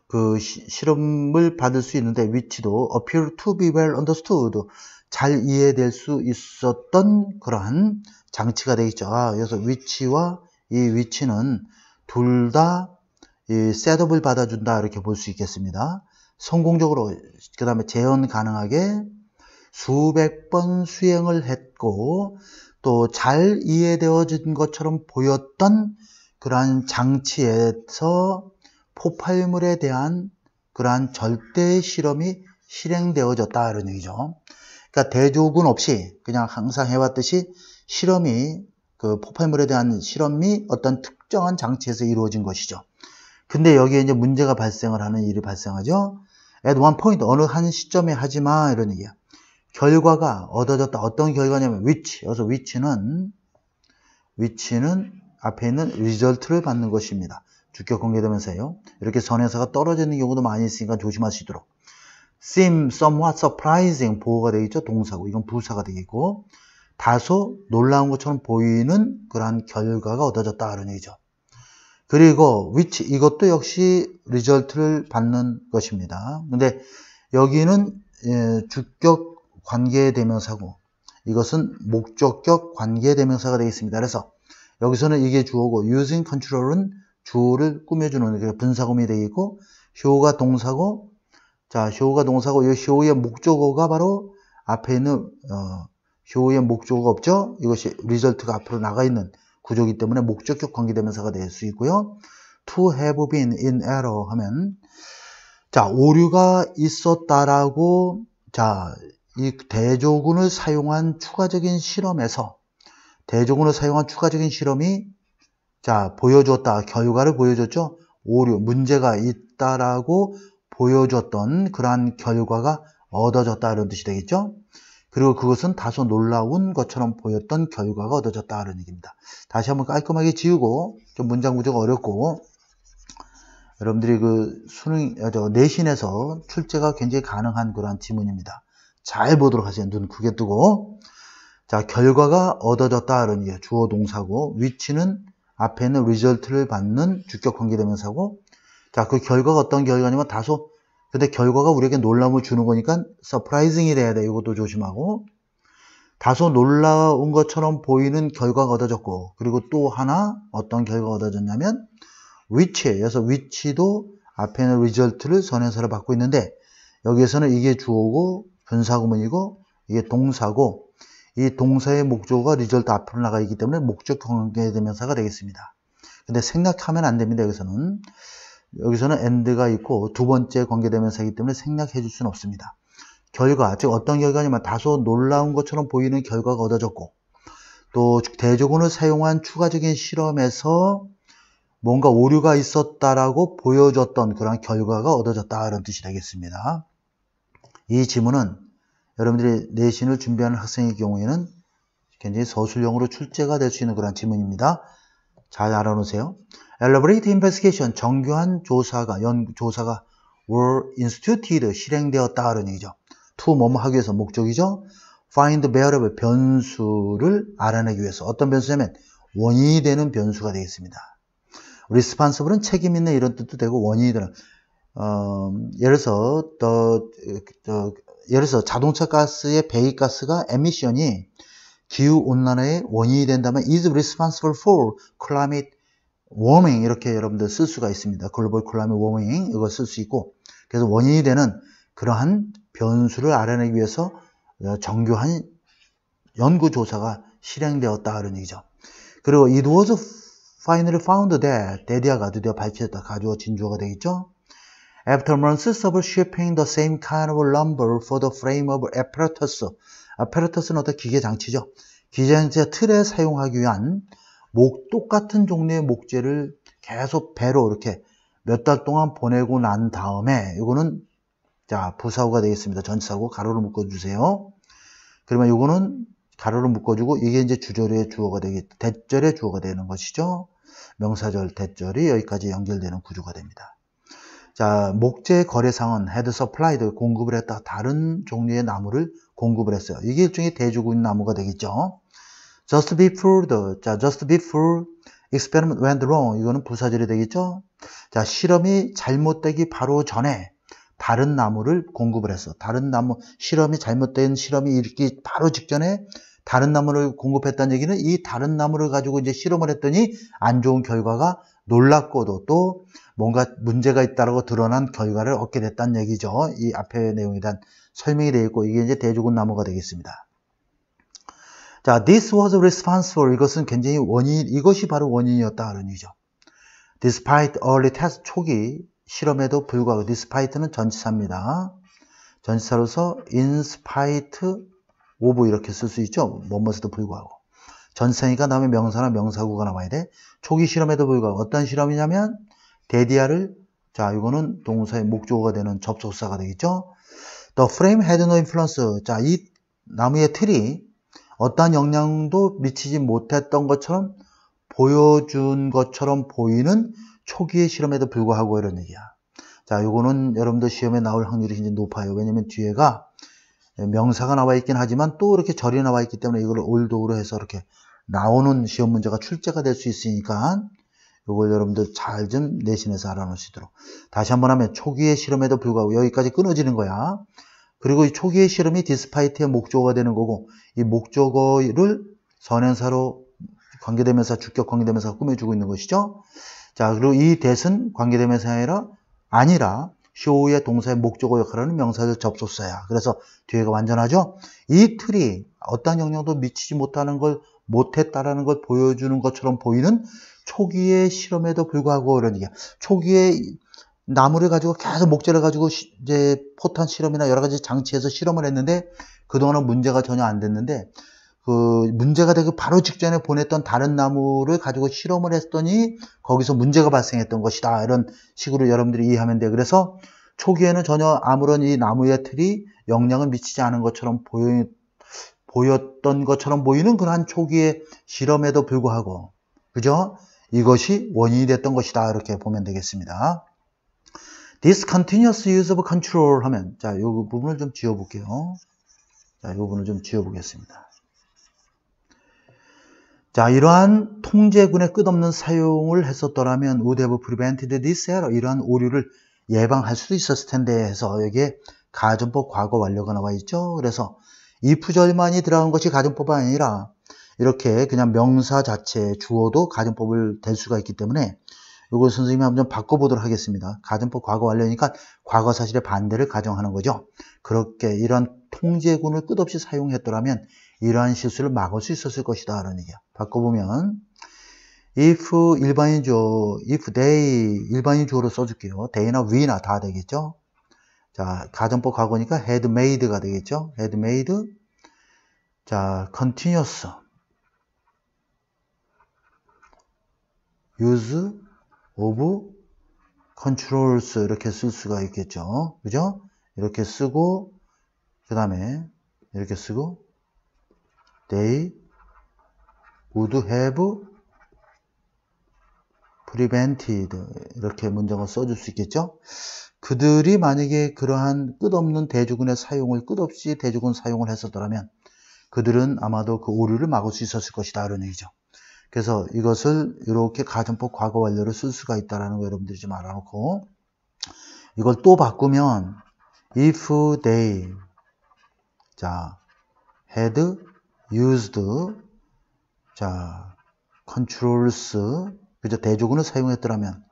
그 실험을 받을 수 있는데 위치도 appear to be well understood, 잘 이해될 수 있었던 그러한 장치가 되겠죠. 그래서 위치와 이 위치는 둘 다 이 셋업을 받아준다 이렇게 볼 수 있겠습니다. 성공적으로 그 다음에 재현 가능하게 수백 번 수행을 했고 또 잘 이해되어진 것처럼 보였던 그러한 장치에서 폭발물에 대한 그러한 절대 실험이 실행되어졌다 이런 얘기죠. 그러니까 대조군 없이 그냥 항상 해왔듯이 그 폭발물에 대한 실험이 어떤 특정한 장치에서 이루어진 것이죠. 근데 여기에 이제 문제가 발생을 하는 일이 발생하죠. At one point, 어느 한 시점에 하지마 이런 얘기야. 결과가 얻어졌다. 어떤 결과냐면 which. 여기서 위치는 앞에 있는 result를 받는 것입니다. 주격 관계대명사예요. 이렇게 전해사가 떨어지는 경우도 많이 있으니까 조심하시도록. seem somewhat surprising 보호가 되겠죠. 동사고 이건 부사가 되겠고 다소 놀라운 것처럼 보이는 그러한 결과가 얻어졌다 이런 얘기죠. 그리고 which 이것도 역시 result를 받는 것입니다. 근데 여기는 주격 관계대명사고 이것은 목적격 관계대명사가 되겠습니다. 그래서 여기서는 이게 주어고 using control은 주어를 꾸며주는 분사구문이 되겠고 show가 동사고 자 show가 동사고 이 show의 목적어가 바로 앞에 있는 show의 목적어가 없죠. 이것이 result가 앞으로 나가 있는 구조이기 때문에 목적격 관계대명사가 될 수 있고요. to have been in error 하면 자 오류가 있었다라고 자 이 대조군을 사용한 추가적인 실험이 자 보여줬다 결과를 보여줬죠. 오류 문제가 있다라고 보여줬던 그러한 결과가 얻어졌다 이런 뜻이 되겠죠. 그리고 그것은 다소 놀라운 것처럼 보였던 결과가 얻어졌다 하는 얘기입니다. 다시 한번 깔끔하게 지우고, 좀 문장 구조가 어렵고, 여러분들이 그 내신에서 출제가 굉장히 가능한 그런 지문입니다. 잘 보도록 하세요. 눈 크게 뜨고. 자, 결과가 얻어졌다 하는 얘기예요. 주어 동사고, 위치는 앞에 있는 result를 받는 주격 관계대명사고, 자, 그 결과가 어떤 결과냐면 근데 결과가 우리에게 놀라움을 주는 거니까 surprising이 돼야 돼. 이것도 조심하고. 다소 놀라운 것처럼 보이는 결과가 얻어졌고, 그리고 또 하나 어떤 결과가 얻어졌냐면 위치에서 위치도 앞에 있는 result를 선행사로 받고 있는데, 여기에서는 이게 주어고 분사구문이고 이게 동사고, 이 동사의 목적어가 result 앞으로 나가 있기 때문에 목적 관계대명사가 되겠습니다. 근데 생략하면 안 됩니다. 여기서는 and가 있고 두 번째 관계대명사이기 때문에 생략해 줄 수는 없습니다. 결과, 즉 어떤 결과냐면 다소 놀라운 것처럼 보이는 결과가 얻어졌고, 또 대조군을 사용한 추가적인 실험에서 뭔가 오류가 있었다라고 보여줬던 그런 결과가 얻어졌다 이런 뜻이 되겠습니다. 이 지문은 여러분들이 내신을 준비하는 학생의 경우에는 굉장히 서술형으로 출제가 될 수 있는 그런 지문입니다. 잘 알아놓으세요. Elaborate investigation, 정교한 조사가 were instituted, 실행되었다 하는 얘기죠. to 뭐뭐 하기 위해서 목적이죠. find variable, 변수를 알아내기 위해서. 어떤 변수냐면 원인이 되는 변수가 되겠습니다. responsible은 책임 있는 이런 뜻도 되고, 원인이 되는 예를 들어서 자동차 가스의 배기가스가 에미션이 기후온난화의 원인이 된다면 is responsible for climate warming 이렇게 여러분들 쓸 수가 있습니다. global climate warming 이걸 쓸 수 있고, 그래서 원인이 되는 그러한 변수를 알아내기 위해서 정교한 연구조사가 실행되었다 하는 얘기죠. 그리고 it was finally found that 데디아가 드디어 밝혀졌다. 가주어 진주어가 되겠죠. After months of shipping the same kind of lumber for the frame of apparatus. apparatus는 어떤 기계 장치죠. 기계 장치의 틀에 사용하기 위한 똑같은 종류의 목재를 계속 배로 이렇게 몇 달 동안 보내고 난 다음에, 이거는 자 부사구가 되겠습니다. 전치사고 가로로 묶어주세요. 그러면 이거는 가로로 묶어주고, 이게 이제 주절의 주어가 대절의 주어가 되는 것이죠. 명사절 대절이 여기까지 연결되는 구조가 됩니다. 자, 목재 거래상은 had supplied, 공급을 했다. 다른 종류의 나무를 공급을 했어요. 이게 일종의 대조군 나무가 되겠죠. just before experiment went wrong, 이거는 부사절이 되겠죠. 자, 실험이 잘못되기 바로 전에 다른 나무를 공급을 했어. 잘못된 실험이 있기 바로 직전에 다른 나무를 공급했다는 얘기는, 이 다른 나무를 가지고 이제 실험을 했더니 안 좋은 결과가, 놀랍고도 또 뭔가 문제가 있다라고 드러난 결과를 얻게 됐다는 얘기죠. 이 앞에 내용에 대한 설명이 되어 있고, 이게 이제 대조군 나무가 되겠습니다. 자, this was responsible, 이것은 굉장히 이것이 바로 원인이었다 하는 얘기죠. Despite early test, 초기 실험에도 불구하고, despite는 전치사입니다. 전치사로서 in spite of 이렇게 쓸 수 있죠. 뭐뭐에도 불구하고. 전치사니까 다음에 명사나 명사구가 나와야 돼. 초기 실험에도 불구하고, 어떤 실험이냐면 데디아를, 자 이거는 동사의 목적어가 되는 접속사가 되겠죠. The frame had no influence. 자, 이 나무의 틀이 어떠한 영향도 미치지 못했던 것처럼 보여준 것처럼 보이는 초기의 실험에도 불구하고 이런 얘기야. 자, 요거는 여러분들 시험에 나올 확률이 굉장히 높아요. 왜냐면 뒤에가 명사가 나와 있긴 하지만 또 이렇게 절이 나와 있기 때문에 이걸 올도로 해서 이렇게 나오는 시험 문제가 출제가 될 수 있으니까 이걸 여러분들 잘 좀 내신에서 알아놓으시도록. 다시 한번 하면 초기의 실험에도 불구하고, 여기까지 끊어지는 거야. 그리고 이 초기의 실험이 디스파이트의 목적어가 되는 거고, 이 목적어를 선행사로 관계대명사, 주격 관계대명사가 꾸며주고 있는 것이죠. 자, 그리고 이 that은 관계대명사가 아니라 show의 동사의 목적어 역할을 하는 명사절 접속사야. 그래서 뒤에가 완전하죠. 이 틀이 어떠한 영향도 미치지 못했다라는 걸 보여주는 것처럼 보이는 초기의 실험에도 불구하고 이런 얘기야. 초기에 나무를 가지고 계속 목재를 가지고 이제 포탄 실험이나 여러 가지 장치에서 실험을 했는데 그동안은 문제가 전혀 안 됐는데, 그 문제가 되기 바로 직전에 보냈던 다른 나무를 가지고 실험을 했더니 거기서 문제가 발생했던 것이다. 이런 식으로 여러분들이 이해하면 돼요. 그래서 초기에는 전혀 아무런 이 나무의 틀이 영향을 미치지 않은 것처럼 보였던 것처럼 보이는 그러한 초기의 실험에도 불구하고, 그죠? 이것이 원인이 됐던 것이다. 이렇게 보면 되겠습니다. This continuous use of control 하면, 자, 이 부분을 좀 지워볼게요. 자, 이 부분을 좀 지워보겠습니다. 자, 이러한 통제군의 끝없는 사용을 했었더라면 would have prevented this error, 이러한 오류를 예방할 수도 있었을 텐데 해서 여기에 가정법 과거 완료가 나와 있죠. 그래서 if절만이 들어간 것이 가정법이 아니라 이렇게 그냥 명사 자체 주어도 가정법을 될 수가 있기 때문에 이걸 선생님이 한번 좀 바꿔보도록 하겠습니다. 가정법 과거 완료니까 과거 사실의 반대를 가정하는 거죠. 그렇게 이러한 통제군을 끝없이 사용했더라면 이러한 실수를 막을 수 있었을 것이다 라는 얘기야. 바꿔보면 if 일반인 주어, if they 일반인 주어로 써줄게요. they나 we나 다 되겠죠. 자, 가정법 과거니까 had made가 되겠죠. had made. 자, continuous use of controls 이렇게 쓸 수가 있겠죠. 그죠? 이렇게 쓰고 그 다음에 이렇게 쓰고 they would have prevented 이렇게 문장을 써줄 수 있겠죠. 그들이 만약에 그러한 끝없는 대조군의 사용을 끝없이 대조군 사용을 했었더라면 그들은 아마도 그 오류를 막을 수 있었을 것이다 이런 얘기죠. 그래서 이것을 이렇게 가정법 과거 완료로 쓸 수가 있다는 거 여러분들이 좀 알아놓고, 이걸 또 바꾸면 if they 자 had used 자 controls 그죠, 대조군을 사용했더라면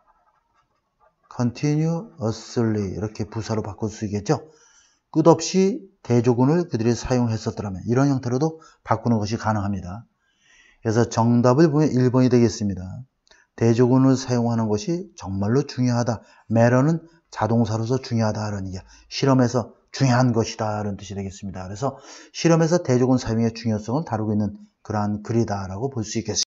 continuously 이렇게 부사로 바꿀 수 있겠죠. 끝없이 대조군을 그들이 사용했었더라면 이런 형태로도 바꾸는 것이 가능합니다. 그래서 정답을 보면 1번이 되겠습니다. 대조군을 사용하는 것이 정말로 중요하다. matter는 자동사로서 중요하다. 이런 얘기야. 실험에서 중요한 것이다. 이런 뜻이 되겠습니다. 그래서 실험에서 대조군 사용의 중요성을 다루고 있는 그러한 글이다라고 볼 수 있겠습니다.